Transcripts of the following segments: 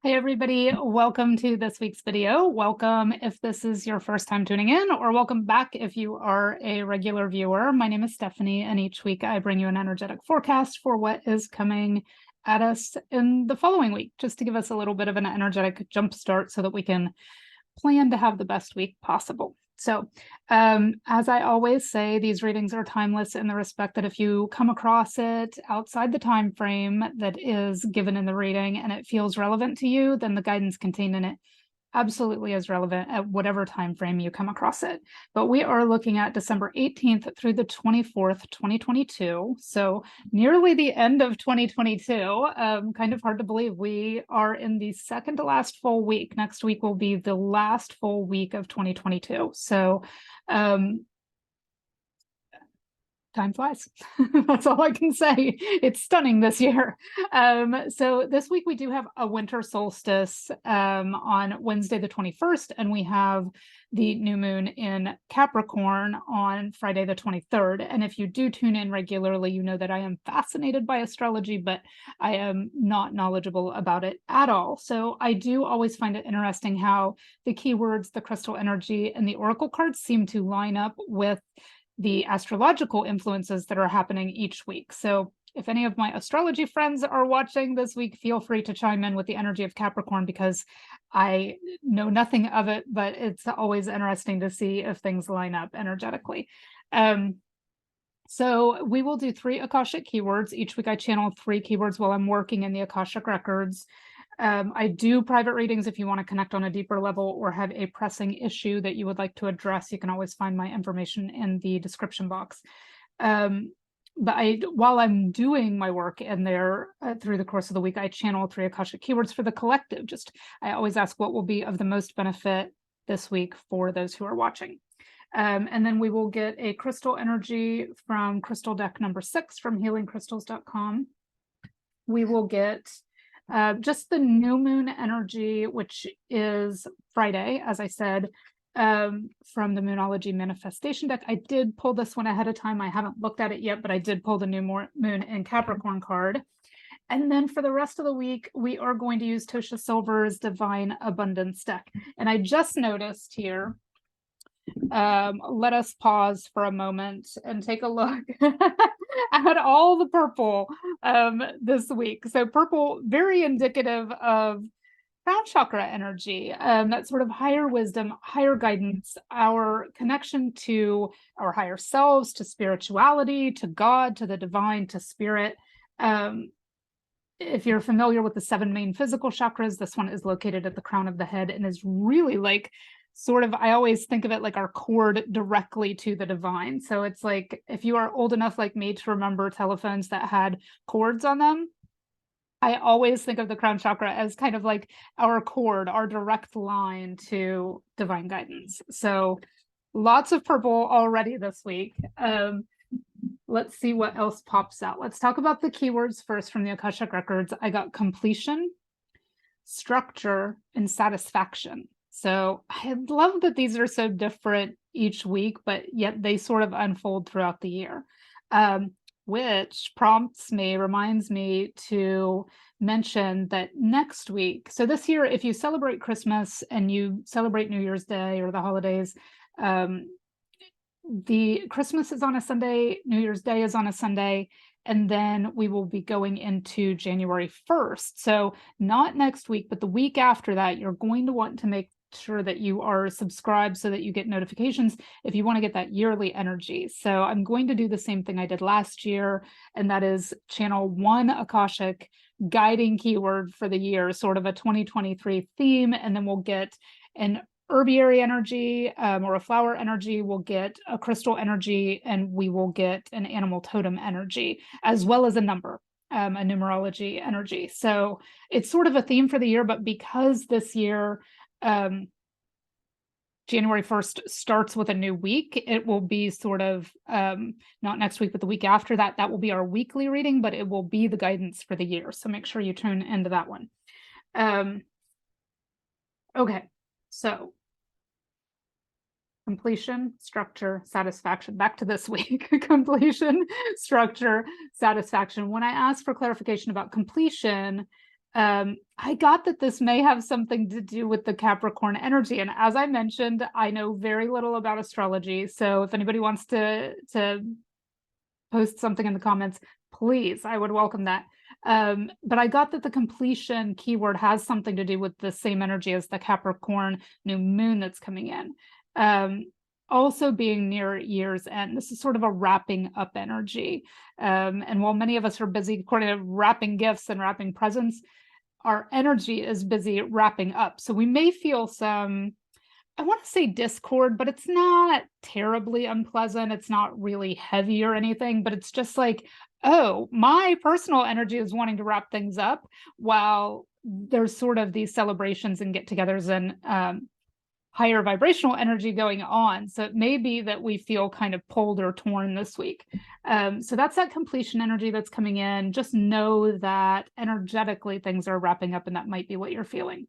Hey everybody, welcome to this week's video. Welcome if this is your first time tuning in, or welcome back if you are a regular viewer. My name is Stephanie, and each week I bring you an energetic forecast for what is coming at us in the following week, just to give us a little bit of an energetic jump start so that we can plan to have the best week possible. So as I always say, these readings are timeless in the respect that if you come across it outside the time frame that is given in the reading and it feels relevant to you, then the guidance contained in it absolutely is relevant at whatever time frame you come across it. But we are looking at December 18th through the 24th, 2022. So nearly the end of 2022. Kind of hard to believe. We are in the second to last full week. Next week will be the last full week of 2022. So time flies. That's all I can say. It's stunning this year. So this week we do have a winter solstice on Wednesday the 21st, and we have the new moon in Capricorn on Friday the 23rd. And if you do tune in regularly, you know that I am fascinated by astrology, but I am not knowledgeable about it at all. So I do always find it interesting how the keywords, the crystal energy, and the oracle cards seem to line up with the astrological influences that are happening each week. So if any of my astrology friends are watching this week, feel free to chime in with the energy of Capricorn, because I know nothing of it, but it's always interesting to see if things line up energetically. So we will do 3 Akashic keywords. Each week I channel 3 keywords while I'm working in the Akashic records. I do private readings if you want to connect on a deeper level or have a pressing issue that you would like to address. You can always find my information in the description box. But while I'm doing my work in there through the course of the week, I channel 3 Akashic keywords for the collective. I always ask what will be of the most benefit this week for those who are watching. And then we will get a crystal energy from crystal deck number 6 from healingcrystals.com. We will get just the new moon energy, which is Friday, as I said, from the Moonology Manifestation deck. I did pull this one ahead of time. I haven't looked at it yet, but I did pull the new moon in Capricorn card. And then for the rest of the week, we are going to use Tosha Silver's Divine Abundance deck. And I just noticed here, let us pause for a moment and take a look at all the purple this week. So purple, very indicative of crown chakra energy, that sort of higher wisdom, higher guidance, our connection to our higher selves, to spirituality, to God, to the divine, to spirit. If you're familiar with the 7 main physical chakras, this one is located at the crown of the head and is really like sort of, I always think of it like our cord directly to the divine. So it's like, if you are old enough like me to remember telephones that had cords on them, I always think of the crown chakra as kind of like our cord, our direct line to divine guidance. So lots of purple already this week. Let's see what else pops out. Let's talk about the keywords first from the Akashic records. I got completion, structure, and satisfaction. So I love that these are so different each week, but yet they sort of unfold throughout the year, which reminds me to mention that next week, so this year, if you celebrate Christmas and you celebrate New Year's Day or the holidays, the Christmas is on a Sunday, New Year's Day is on a Sunday, and then we will be going into January 1st. So not next week, but the week after that, you're going to want to make sure that you are subscribed so that you get notifications if you want to get that yearly energy. So I'm going to do the same thing I did last year, and that is channel 1 Akashic guiding keyword for the year, sort of a 2023 theme, and then we'll get an herbiary energy or a flower energy, we'll get a crystal energy, and we will get an animal totem energy, as well as a number, a numerology energy. So it's sort of a theme for the year, but because this year, January 1st starts with a new week, it will be sort of not next week, but the week after that, that will be our weekly reading, but it will be the guidance for the year. So make sure you tune into that one. Okay, so completion, structure, satisfaction. Back to this week. Completion, structure, satisfaction. When I ask for clarification about completion, I got that this may have something to do with the Capricorn energy. And as I mentioned, I know very little about astrology. So if anybody wants to post something in the comments, please, I would welcome that. But I got that the completion keyword has something to do with the same energy as the Capricorn new moon that's coming in. Also being near year's end, this is sort of a wrapping up energy. And while many of us are busy, according to wrapping gifts and wrapping presents, our energy is busy wrapping up. So we may feel some, I want to say discord, but it's not terribly unpleasant. It's not really heavy or anything, but it's just like, oh, my personal energy is wanting to wrap things up while there's sort of these celebrations and get-togethers and higher vibrational energy going on. So it may be that we feel kind of pulled or torn this week. So that's that completion energy that's coming in. Just know that energetically things are wrapping up, and that might be what you're feeling.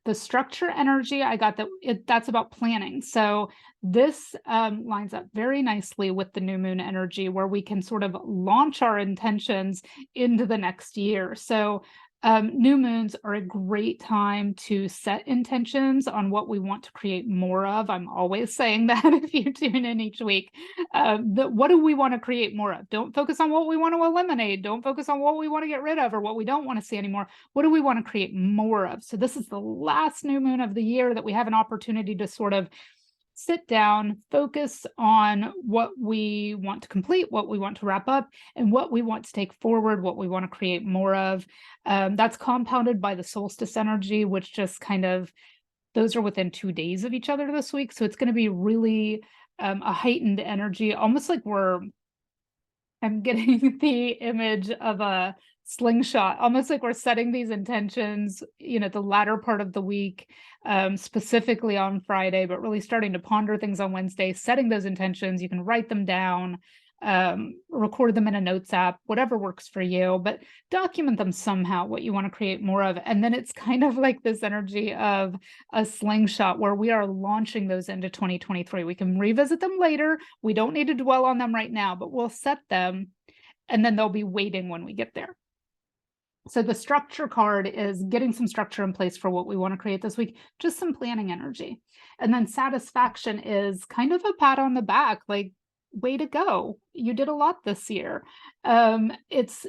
The structure energy, I got that that's about planning. So this lines up very nicely with the new moon energy, where we can sort of launch our intentions into the next year. So new moons are a great time to set intentions on what we want to create more of. I'm always saying that if you tune in each week. What do we want to create more of? Don't focus on what we want to eliminate. Don't focus on what we want to get rid of or what we don't want to see anymore. What do we want to create more of? So this is the last new moon of the year that we have an opportunity to sort of sit down, focus on what we want to complete, what we want to wrap up, and what we want to take forward, what we want to create more of. That's compounded by the solstice energy, which just kind of, those are within 2 days of each other this week. So it's going to be really a heightened energy, almost like I'm getting the image of a slingshot, almost like we're setting these intentions, the latter part of the week, specifically on Friday, but really starting to ponder things on Wednesday, setting those intentions. You can write them down, record them in a notes app, whatever works for you, but document them somehow, what you want to create more of. And then it's kind of like this energy of a slingshot where we are launching those into 2023. We can revisit them later. We don't need to dwell on them right now, but we'll set them and then they'll be waiting when we get there. So the structure card is getting some structure in place for what we want to create this week, just some planning energy. And then satisfaction is kind of a pat on the back, like, way to go. You did a lot this year. It's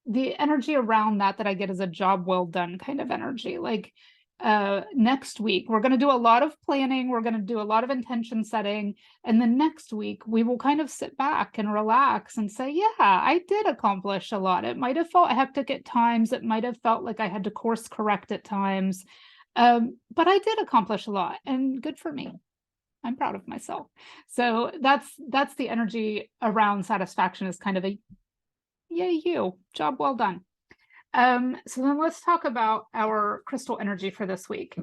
the energy around that I get is a job well done kind of energy. Like next week, we're going to do a lot of planning. We're going to do a lot of intention setting. And then next week, we will kind of sit back and relax and say, yeah, I did accomplish a lot. It might have felt hectic at times. It might have felt like I had to course correct at times. But I did accomplish a lot, and good for me. I'm proud of myself. So that's the energy around satisfaction, is kind of a yay you, job well done. So then let's talk about our crystal energy for this week.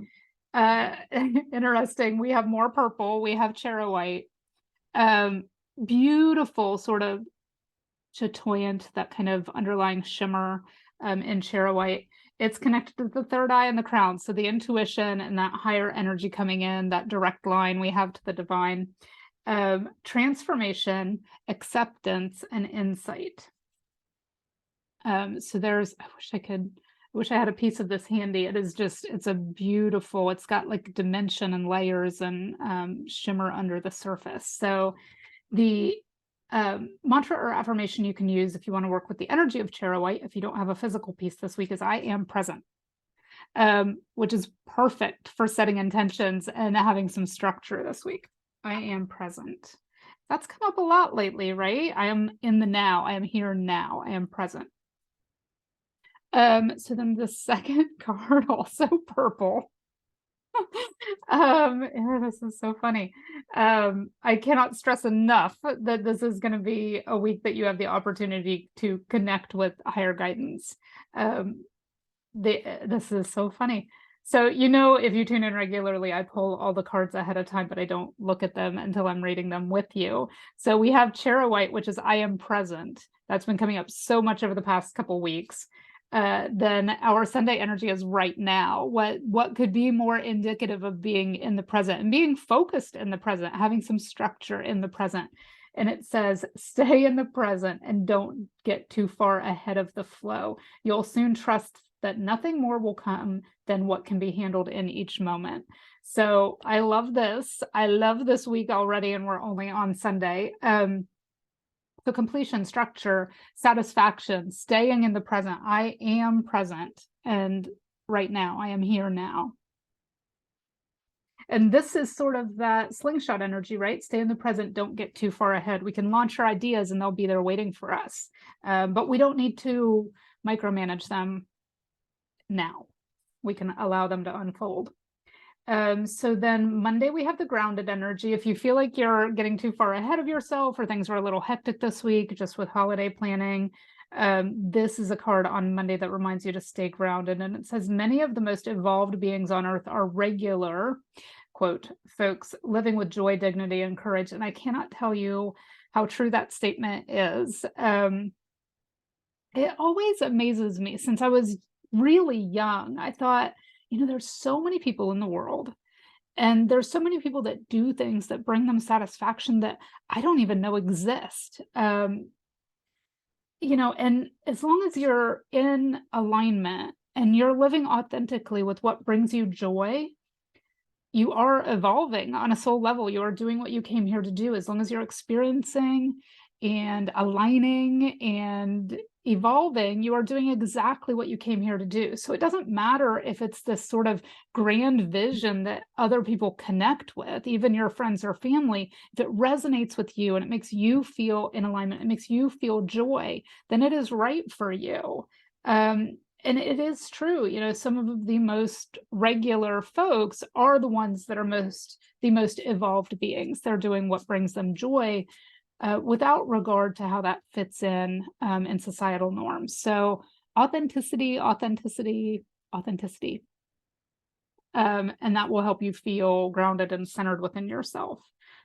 Interesting. We have more purple. We have charoite. Beautiful sort of chatoyant, that kind of underlying shimmer in charoite. It's connected to the third eye and the crown. So the intuition and that higher energy coming in, that direct line we have to the divine. Transformation, acceptance, and insight. So there's, I wish I had a piece of this handy. It's a beautiful, it's got like dimension and layers and shimmer under the surface. So the mantra or affirmation you can use if you want to work with the energy of charoite, if you don't have a physical piece this week, is I am present, which is perfect for setting intentions and having some structure this week. I am present. That's come up a lot lately, right? I am in the now. I am here now. I am present. So then the second card, also purple. This is so funny. I cannot stress enough that this is going to be a week that you have the opportunity to connect with higher guidance. This is so funny. So, if you tune in regularly, I pull all the cards ahead of time, but I don't look at them until I'm reading them with you. So we have charoite, which is I am present. That's been coming up so much over the past couple weeks. Then our Sunday energy is right now. What could be more indicative of being in the present and being focused in the present, having some structure in the present? And it says, stay in the present and don't get too far ahead of the flow. You'll soon trust that nothing more will come than what can be handled in each moment. So I love this. I love this week already, and we're only on Sunday. So completion, structure, satisfaction, staying in the present. I am present, and right now, I am here now. And this is sort of that slingshot energy, right? Stay in the present, don't get too far ahead. We can launch our ideas and they'll be there waiting for us. But we don't need to micromanage them now. We can allow them to unfold. So then Monday, we have the grounded energy. If you feel like you're getting too far ahead of yourself or things are a little hectic this week, just with holiday planning, this is a card on Monday that reminds you to stay grounded. And it says, many of the most evolved beings on earth are regular, quote, folks living with joy, dignity, and courage. And I cannot tell you how true that statement is. It always amazes me. Since I was really young, I thought, there's so many people in the world, and there's so many people that do things that bring them satisfaction that I don't even know exist. And as long as you're in alignment and you're living authentically with what brings you joy, you are evolving on a soul level. You are doing what you came here to do. As long as you're experiencing and aligning and evolving, you are doing exactly what you came here to do. So it doesn't matter if it's this sort of grand vision that other people connect with, even your friends or family. If it resonates with you and it makes you feel in alignment, it makes you feel joy, then it is right for you. And it is true, some of the most regular folks are the ones that are the most evolved beings. They're doing what brings them joy, without regard to how that fits in societal norms. So authenticity. And that will help you feel grounded and centered within yourself.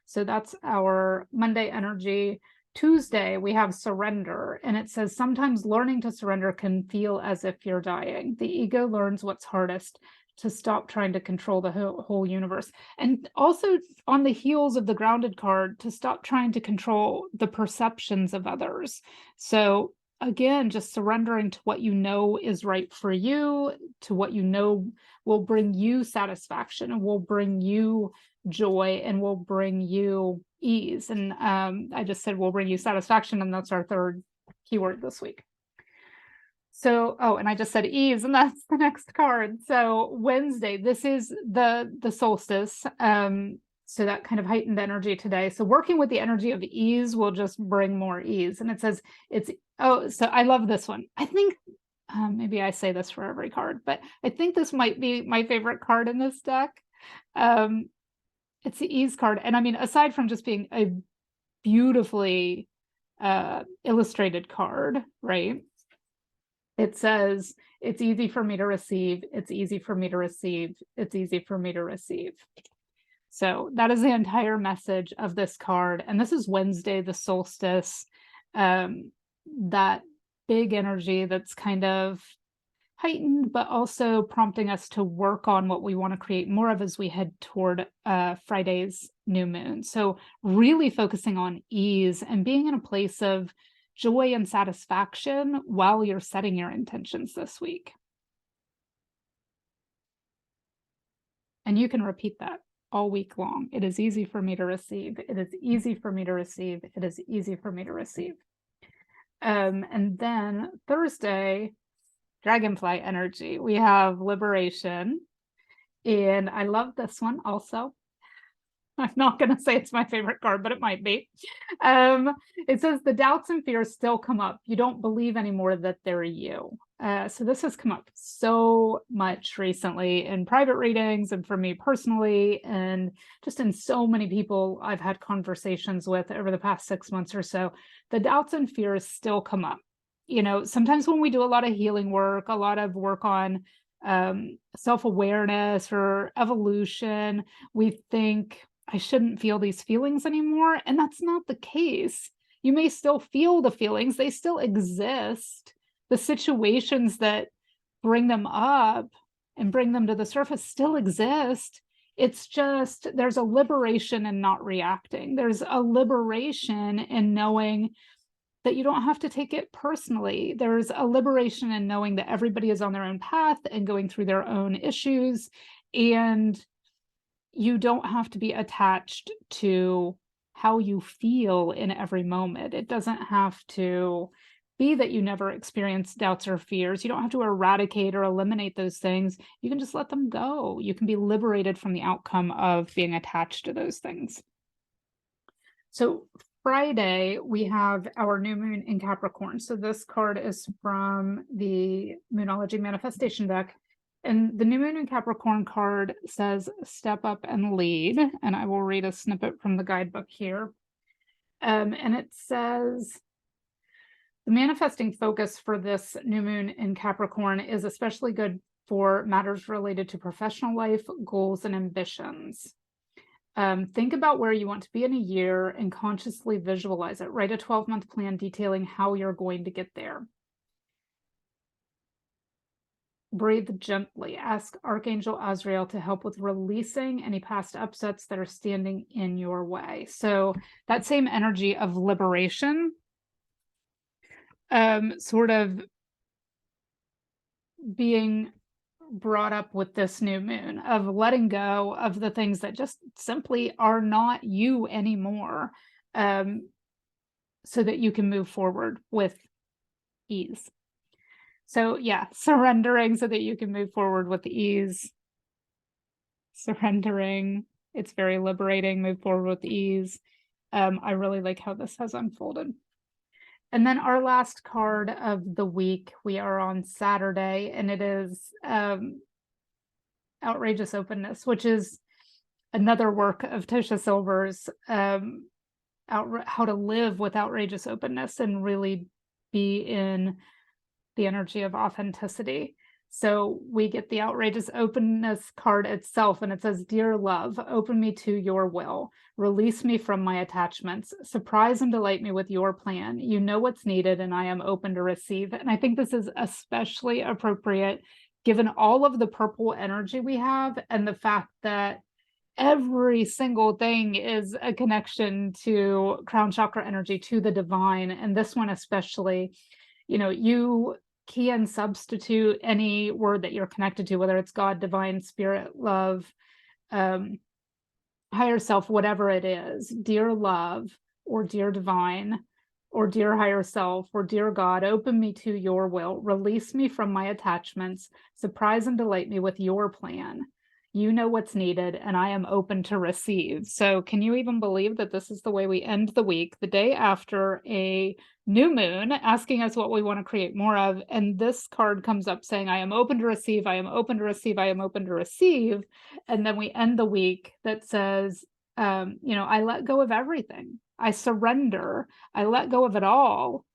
So that's our Monday energy. Tuesday, we have surrender, and it says, sometimes learning to surrender can feel as if you're dying. The ego learns what's hardest, to stop trying to control the whole universe. And also on the heels of the grounded card, to stop trying to control the perceptions of others. So again, just surrendering to what you know is right for you, to what you know will bring you satisfaction and will bring you joy and will bring you ease. And I just said will bring you satisfaction, and that's our third keyword this week. So, and I just said ease, and that's the next card. So Wednesday, this is the solstice. So that kind of heightened energy today. So working with the energy of ease will just bring more ease. And it says so I love this one. I think maybe I say this for every card, but I think this might be my favorite card in this deck. It's the ease card. And I mean, aside from just being a beautifully illustrated card, right? It says, it's easy for me to receive. It's easy for me to receive. It's easy for me to receive. So that is the entire message of this card. And this is Wednesday, the solstice, that big energy that's kind of heightened, but also prompting us to work on what we want to create more of as we head toward Friday's new moon. So really focusing on ease and being in a place of joy and satisfaction while you're setting your intentions this week. And you can repeat that all week long. It is easy for me to receive. It is easy for me to receive. It is easy for me to receive. And then Thursday, dragonfly energy. We have liberation. And I love this one also. I'm not going to say it's my favorite card, but it might be. It says the doubts and fears still come up. You don't believe anymore that they're you. So this has come up so much recently in private readings and for me personally, and just in so many people I've had conversations with over the past 6 months or so. The doubts and fears still come up. Sometimes when we do a lot of healing work, a lot of work on self-awareness or evolution, we think, I shouldn't feel these feelings anymore. And that's not the case. You may still feel the feelings. They still exist. The situations that bring them up and bring them to the surface still exist. It's just, there's a liberation in not reacting. There's a liberation in knowing that you don't have to take it personally. There's a liberation in knowing that everybody is on their own path and going through their own issues, and you don't have to be attached to how you feel in every moment. It doesn't have to be that you never experience doubts or fears. You don't have to eradicate or eliminate those things. You can just let them go. You can be liberated from the outcome of being attached to those things. So Friday, we have our new moon in Capricorn. So this card is from the Moonology Manifestation deck. And the new moon in Capricorn card says, step up and lead. And I will read a snippet from the guidebook here. And it says, the manifesting focus for this new moon in Capricorn is especially good for matters related to professional life, goals, and ambitions. Think about where you want to be in a year and consciously visualize it. Write a 12-month plan detailing how you're going to get there. Breathe gently. Ask Archangel Azrael to help with releasing any past upsets that are standing in your way. So that same energy of liberation, sort of being brought up with this new moon, of letting go of the things that just simply are not you anymore, so that you can move forward with ease. So yeah, surrendering so that you can move forward with ease. Surrendering, it's very liberating. Move forward with ease. I really like how this has unfolded. And then our last card of the week, we are on Saturday, and it is Outrageous Openness, which is another work of Tosha Silver's, how to live with outrageous openness and really be in the energy of authenticity. So we get the Outrageous Openness card itself, and it says, Dear love, open me to your will. Release me from my attachments. Surprise and delight me with your plan. You know what's needed, and I am open to receive. And I think this is especially appropriate given all of the purple energy we have and the fact that every single thing is a connection to crown chakra energy, to the divine. And this one especially, you can substitute any word that you're connected to, whether it's God, divine, spirit, love, higher self, whatever it is, dear love, or dear divine, or dear higher self, or dear God, open me to your will, release me from my attachments, surprise and delight me with your plan. You know what's needed, and I am open to receive. So can you even believe that this is the way we end the week, the day after a new moon, asking us what we want to create more of? And this card comes up saying, I am open to receive, I am open to receive, I am open to receive. And then we end the week that says, I let go of everything. I surrender. I let go of it all.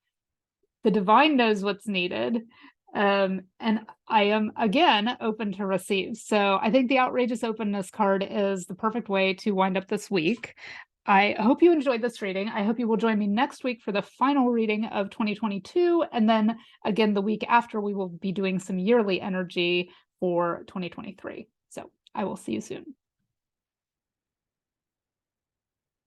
The divine knows what's needed. And I am, again, open to receive. So I think the Outrageous Openness card is the perfect way to wind up this week. I hope you enjoyed this reading. I hope you will join me next week for the final reading of 2022. And then again, the week after, we will be doing some yearly energy for 2023. So I will see you soon.